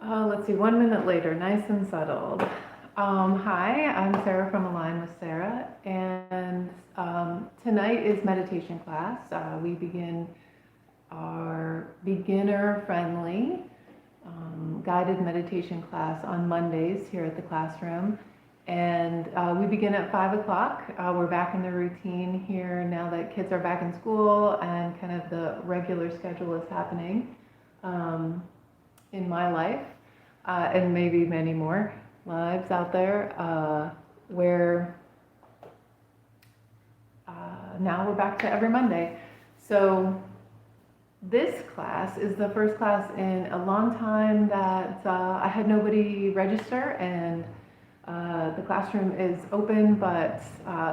Let's see, 1 minute later, nice and settled. Hi, I'm Sarah from Align with Sarah, and tonight is meditation class. We begin our beginner-friendly guided meditation class on Mondays here at the classroom, and we begin at 5 o'clock. We're back in the routine here now that kids are back in school and kind of the regular schedule is happening. In my life, and maybe many more lives out there, where now we're back to every Monday. So this class is the first class in a long time that I had nobody register, and the classroom is open but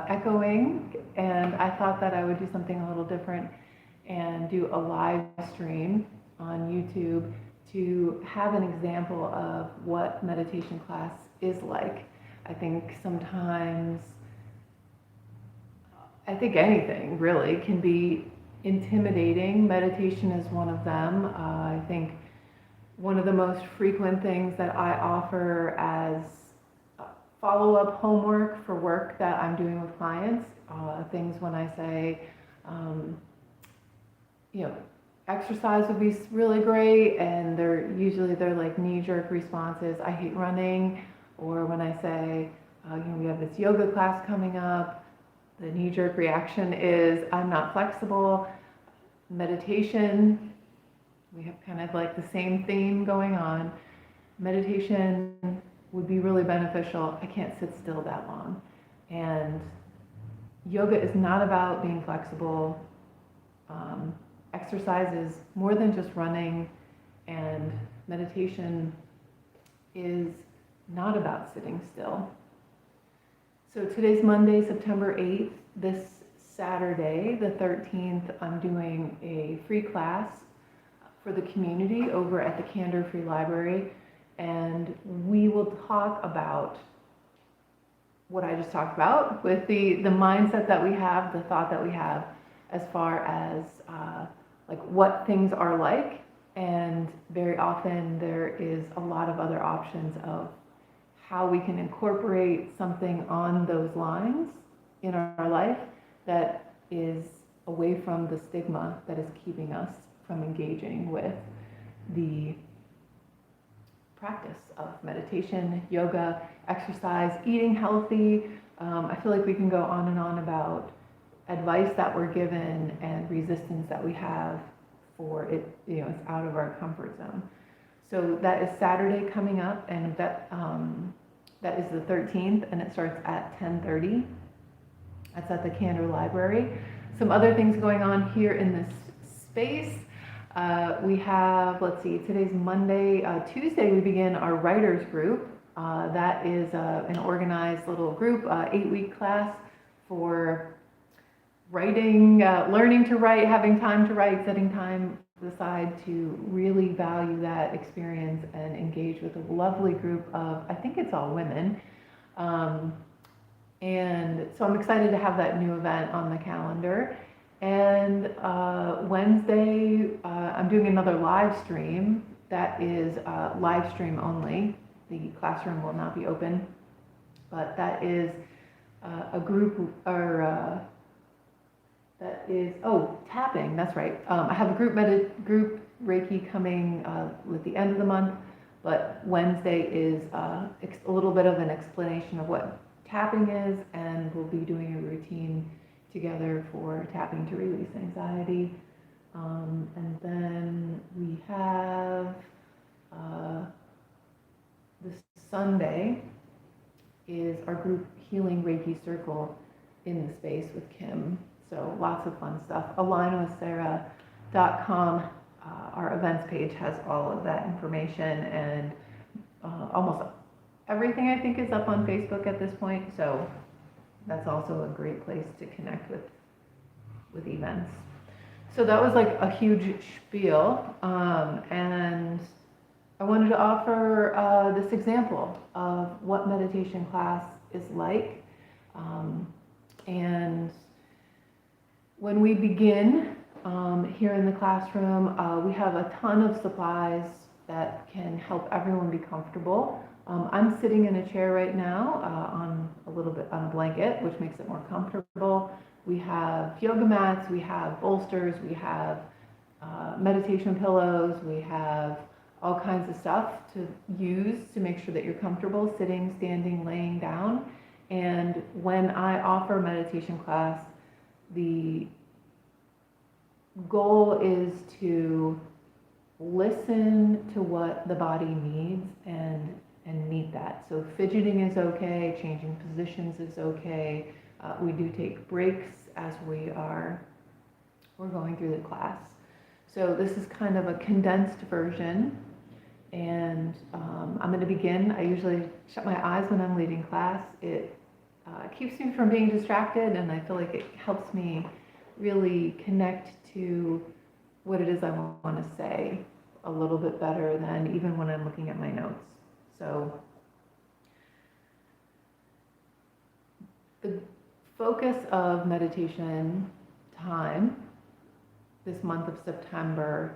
echoing, and I thought that I would do something a little different and do a live stream on YouTube to have an example of what meditation class is like. I think sometimes, I think anything really can be intimidating. Meditation is one of them. I think one of the most frequent things that I offer as follow-up homework for work that I'm doing with clients, things when I say, exercise would be really great, and they're like knee-jerk responses. I hate running. Or when I say, we have this yoga class coming up, the knee-jerk reaction is, I'm not flexible. Meditation, we have kind of like the same theme going on. Meditation would be really beneficial. I can't sit still that long. And yoga is not about being flexible. Exercise is more than just running, and meditation is not about sitting still. So today's Monday, September 8th. This Saturday, the 13th, I'm doing a free class for the community over at the Candor Free Library, and we will talk about what I just talked about with the mindset that we have, the thought that we have as far as like what things are like, and very often there is a lot of other options of how we can incorporate something on those lines in our life that is away from the stigma that is keeping us from engaging with the practice of meditation, yoga, exercise, eating healthy. I feel like we can go on and on about advice that we're given and resistance that we have for it, it's out of our comfort zone. So that is Saturday coming up, and that is the 13th, and it starts at 10:30. That's at the Candor Library. Some other things going on here in this space. We have, let's see, today's Monday. Tuesday we begin our writers group. That is an organized little group, 8-week class for writing, learning to write, having time to write, setting time aside to really value that experience and engage with a lovely group of, I think it's all women. And so I'm excited to have that new event on the calendar. And Wednesday, I'm doing another live stream that is live stream only. The classroom will not be open, but that is a group, or that is, tapping, that's right. I have a group Reiki coming at the end of the month, but Wednesday is a little bit of an explanation of what tapping is, and we'll be doing a routine together for tapping to release anxiety. And then we have this Sunday is our group Healing Reiki Circle in the space with Kim. So lots of fun stuff. alignwithsarah.com, our events page has all of that information, and almost everything I think is up on Facebook at this point. So that's also a great place to connect with events. So that was like a huge spiel, and I wanted to offer this example of what meditation class is like, and when we begin here in the classroom, we have a ton of supplies that can help everyone be comfortable. I'm sitting in a chair right now on a blanket, which makes it more comfortable. We have yoga mats, we have bolsters, we have meditation pillows, we have all kinds of stuff to use to make sure that you're comfortable sitting, standing, laying down. And when I offer meditation class, the goal is to listen to what the body needs and meet that. So fidgeting is okay, changing positions is okay. We do take breaks as we're going through the class. So this is kind of a condensed version, and I'm going to begin. I usually shut my eyes when I'm leading class. It keeps me from being distracted, and I feel like it helps me really connect to what it is I want to say a little bit better than even when I'm looking at my notes. So the focus of meditation time this month of September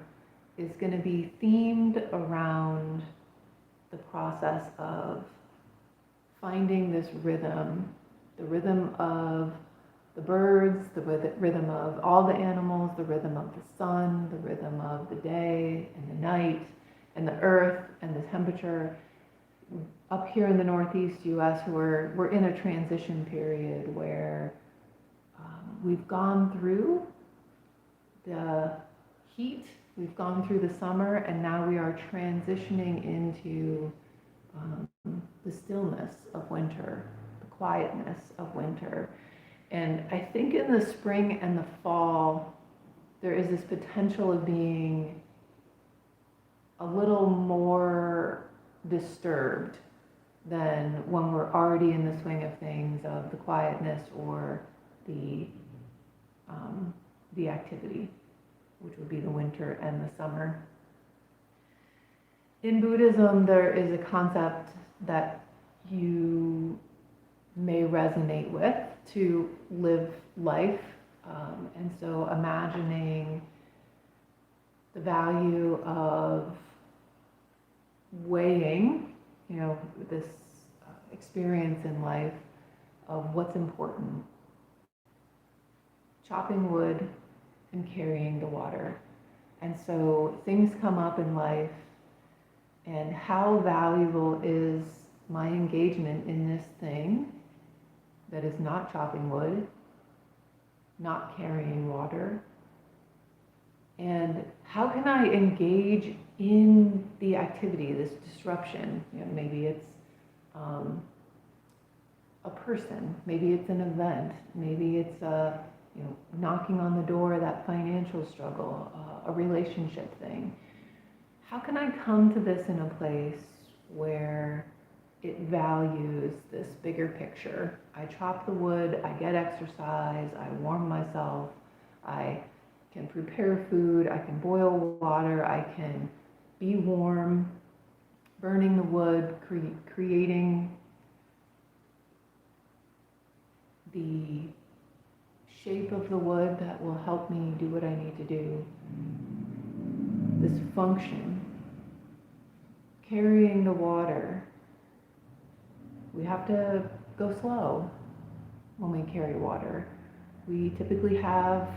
is going to be themed around the process of finding this rhythm, the rhythm of the birds, the rhythm of all the animals, the rhythm of the sun, the rhythm of the day and the night, and the earth and the temperature. Up here in the Northeast US, we're in a transition period where we've gone through the heat, we've gone through the summer, and now we are transitioning into the stillness of winter, the quietness of winter. And I think in the spring and the fall, there is this potential of being a little more disturbed than when we're already in the swing of things, of the quietness or the activity, which would be the winter and the summer. In Buddhism, there is a concept that you may resonate with to live life. And so imagining the value of weighing, this experience in life of what's important. Chopping wood and carrying the water. And so things come up in life, and how valuable is my engagement in this thing that is not chopping wood, not carrying water, and how can I engage in the activity, this disruption? Maybe it's a person, maybe it's an event, maybe it's knocking on the door, that financial struggle, a relationship thing. How can I come to this in a place where it values this bigger picture? I chop the wood, I get exercise, I warm myself, I can prepare food, I can boil water, I can be warm, burning the wood, creating the shape of the wood that will help me do what I need to do. This function, carrying the water. We have to go slow when we carry water. We typically have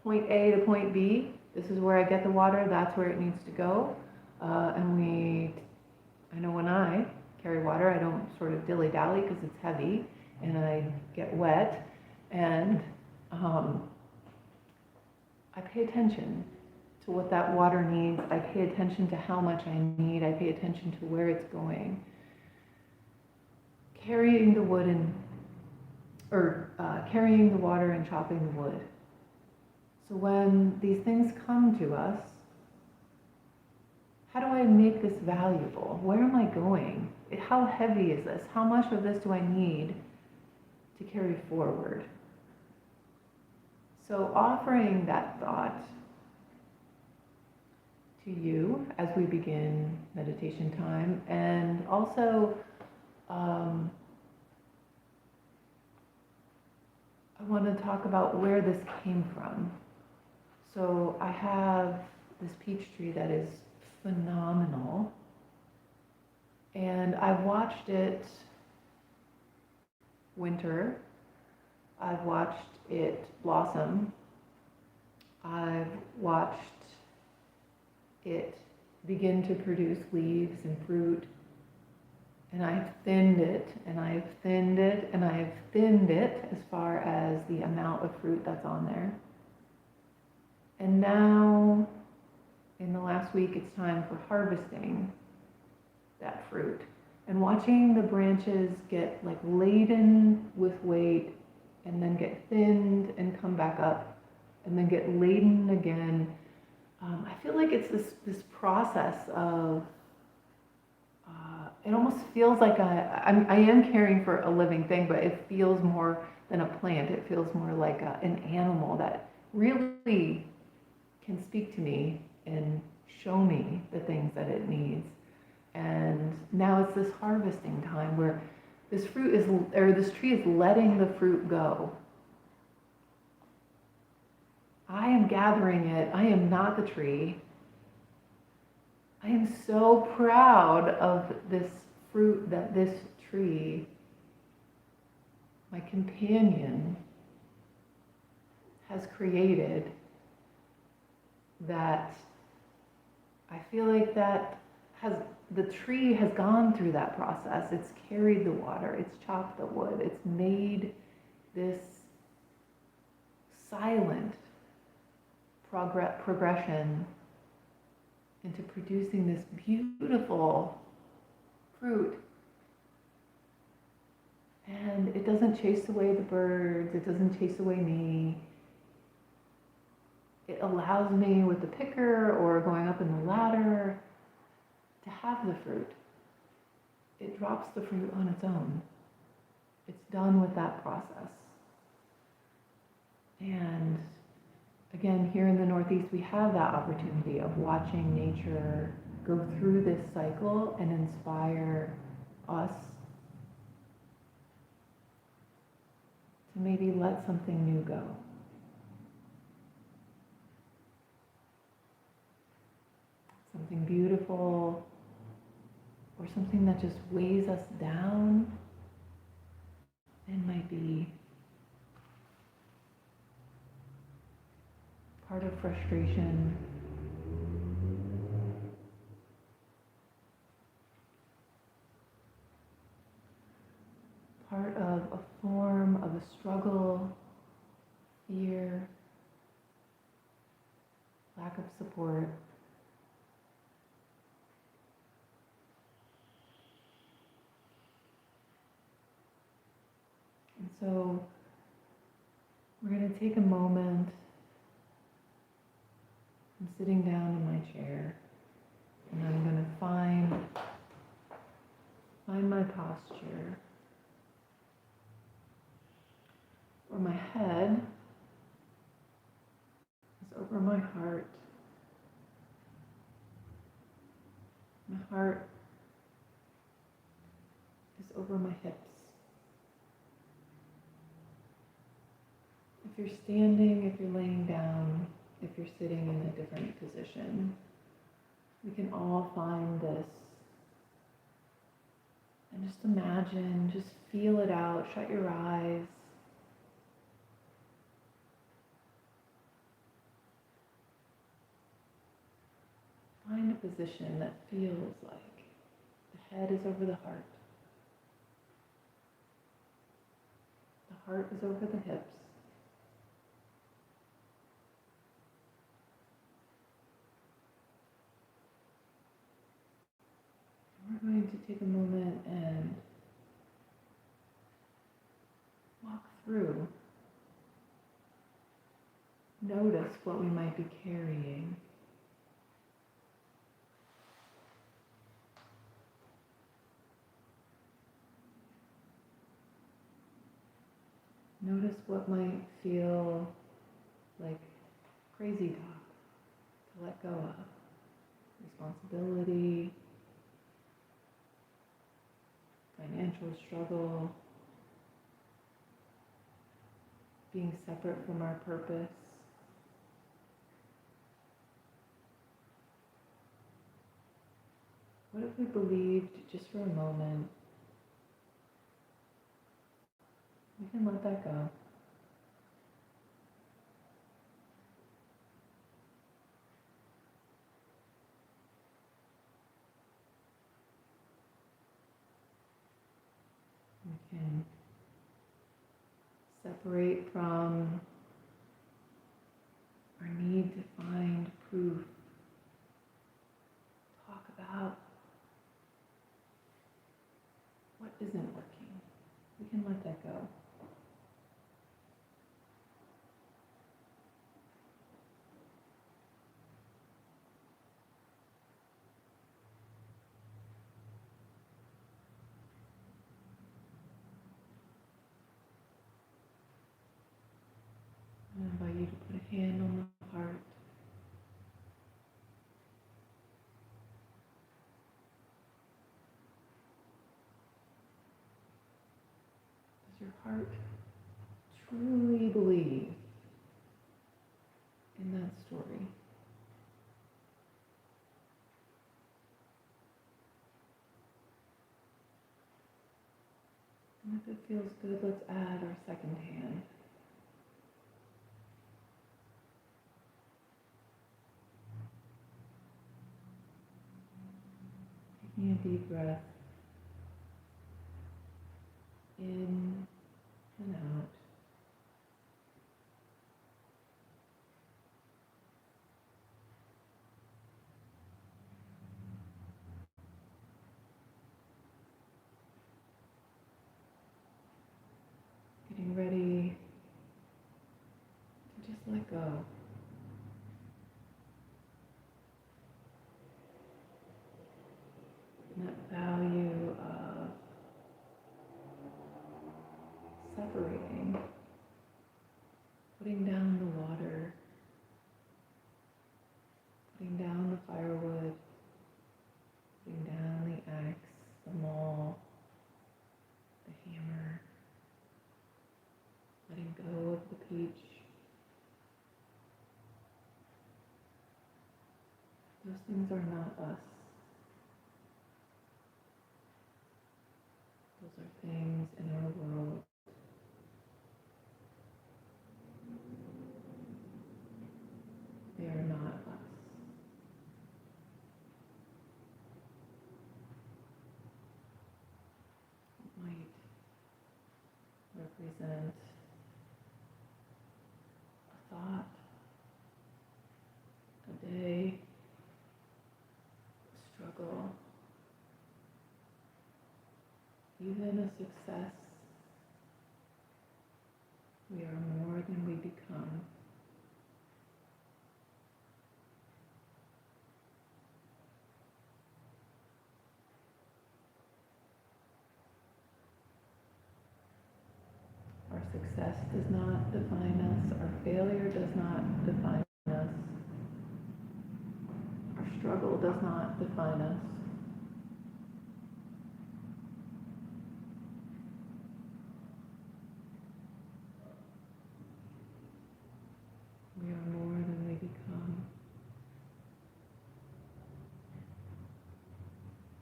point A to point B. This is where I get the water, that's where it needs to go. I know when I carry water, I don't sort of dilly-dally because it's heavy and I get wet, and I pay attention to what that water needs. I pay attention to how much I need. I pay attention to where it's going. Carrying the wood carrying the water and chopping the wood. So when these things come to us, how do I make this valuable? Where am I going? How heavy is this? How much of this do I need to carry forward? So offering that thought to you as we begin meditation time, and also I want to talk about where this came from. So I have this peach tree that is phenomenal. And I've watched it winter. I've watched it blossom. I've watched it begin to produce leaves and fruit. And I've thinned it, and I've thinned it, and I've thinned it as far as the amount of fruit that's on there. And now, in the last week, it's time for harvesting that fruit. And watching the branches get like laden with weight, and then get thinned and come back up, and then get laden again. I feel like it's this process of, it almost feels like I am caring for a living thing, but it feels more than a plant. It feels more like an animal that really can speak to me and show me the things that it needs. And now it's this harvesting time where this fruit is, or this tree is letting the fruit go. I am gathering it. I am not the tree. I am so proud of this fruit that this tree, my companion, has created, that I feel like the tree has gone through that process. It's carried the water, it's chopped the wood, it's made this silent progression into producing this beautiful fruit. And it doesn't chase away the birds, it doesn't chase away me. It allows me with the picker or going up in the ladder to have the fruit. It drops the fruit on its own. It's done with that process. And again, here in the Northeast, we have that opportunity of watching nature go through this cycle and inspire us to maybe let something new go. Something beautiful, or something that just weighs us down, and might be part of frustration, part of a form of a struggle, fear, lack of support. And so we're going to take a moment. I'm sitting down in my chair, and I'm going to find my posture, where my head is over my heart. My heart is over my hips. If you're standing, if you're laying down, if you're sitting in a different position, we can all find this. And just imagine, just feel it out, shut your eyes. Find a position that feels like the head is over the heart. The heart is over the hips. We're going to take a moment and walk through. Notice what we might be carrying. Notice what might feel like crazy talk to let go of. Responsibility, financial struggle, being separate from our purpose. What if we believed just for a moment we can let that go? We can separate from our need to find proof. Talk about what isn't working. We can let that go. I invite you to put a hand on the heart. Does your heart truly believe in that story? And if it feels good, let's add our second hand. Taking a deep breath in and out. Getting ready to just let go. And that value of separating, putting down the water, putting down the firewood, putting down the axe, the maul, the hammer, letting go of the peach. Those things are not us. Those are things in our world. They are not us. It might represent a thought, a day, a struggle, even a success. We are more than we become. Our success does not define us. Our failure does not define us. Our struggle does not define us. We are more than we become.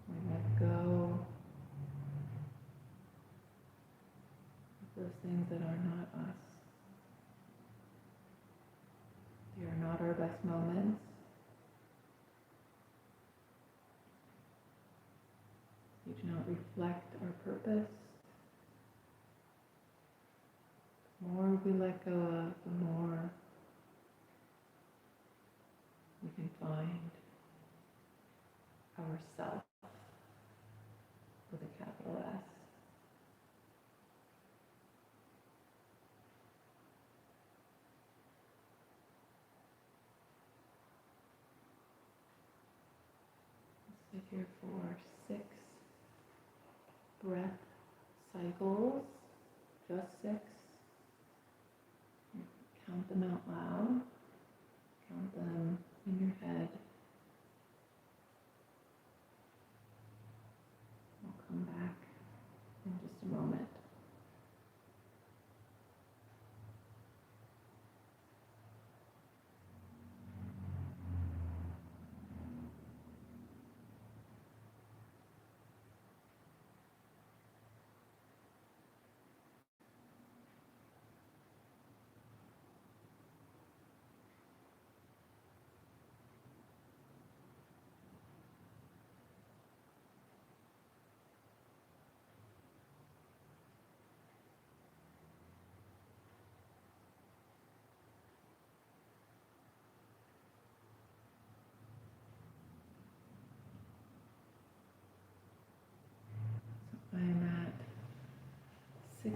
We let go of those things that are not us. They are not our best moments. They do not reflect our purpose. The more we let go of, the more we can find ourself with a capital S. Sit here for 6 breath cycles, just 6. Count them out loud. Count them in your head. I'll come back in just a moment.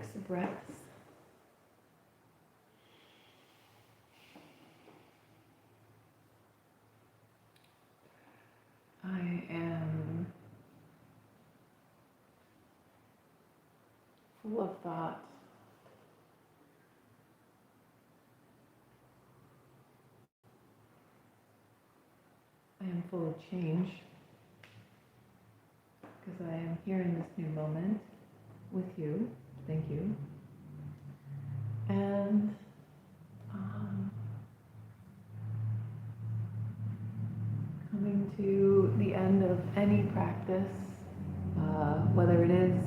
6 breaths. I am full of thought. I am full of change because I am here in this new moment with you. Thank you. And coming to the end of any practice, whether it is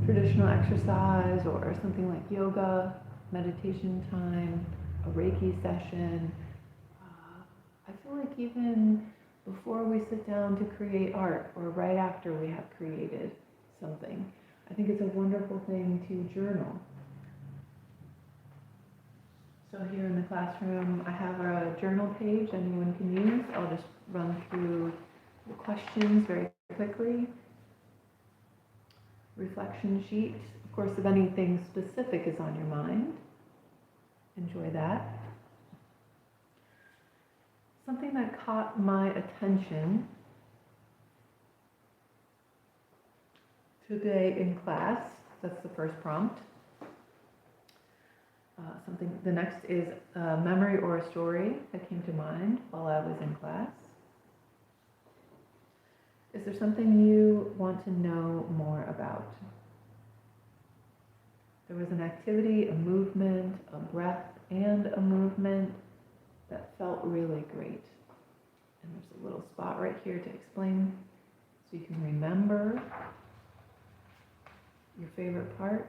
traditional exercise or something like yoga, meditation time, a Reiki session. I feel like even before we sit down to create art or right after we have created something, I think it's a wonderful thing to journal. So here in the classroom, I have a journal page anyone can use. I'll just run through the questions very quickly. Reflection sheet. Of course, if anything specific is on your mind, enjoy that. Something that caught my attention today in class, that's the first prompt. The next is a memory or a story that came to mind while I was in class. Is there something you want to know more about? There was an activity, a movement, a breath, and a movement that felt really great. And there's a little spot right here to explain so you can remember your favorite part.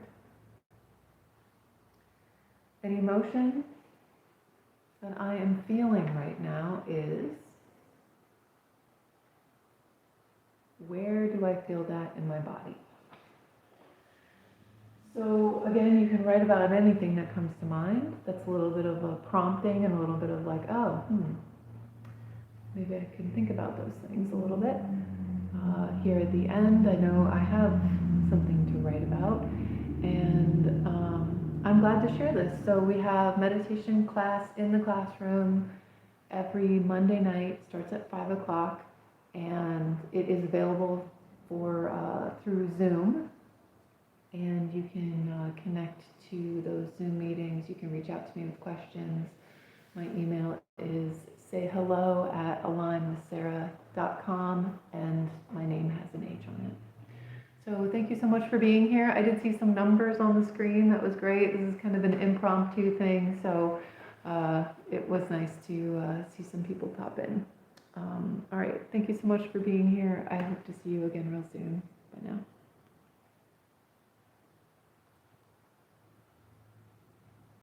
An emotion that I am feeling right now is, where do I feel that in my body? So again, you can write about anything that comes to mind. That's a little bit of a prompting and a little bit of like, maybe I can think about those things a little bit. Here at the end, I know I have something to write about, and I'm glad to share this. So we have meditation class in the classroom every Monday night, starts at 5 o'clock, and it is available for through Zoom. And you can connect to those Zoom meetings. You can reach out to me with questions. My email is sayhello@alignwithsarah.com, and my name has an H on it. So thank you so much for being here. I did see some numbers on the screen. That was great. This is kind of an impromptu thing, so it was nice to see some people pop in. All right, thank you so much for being here. I hope to see you again real soon. Bye now.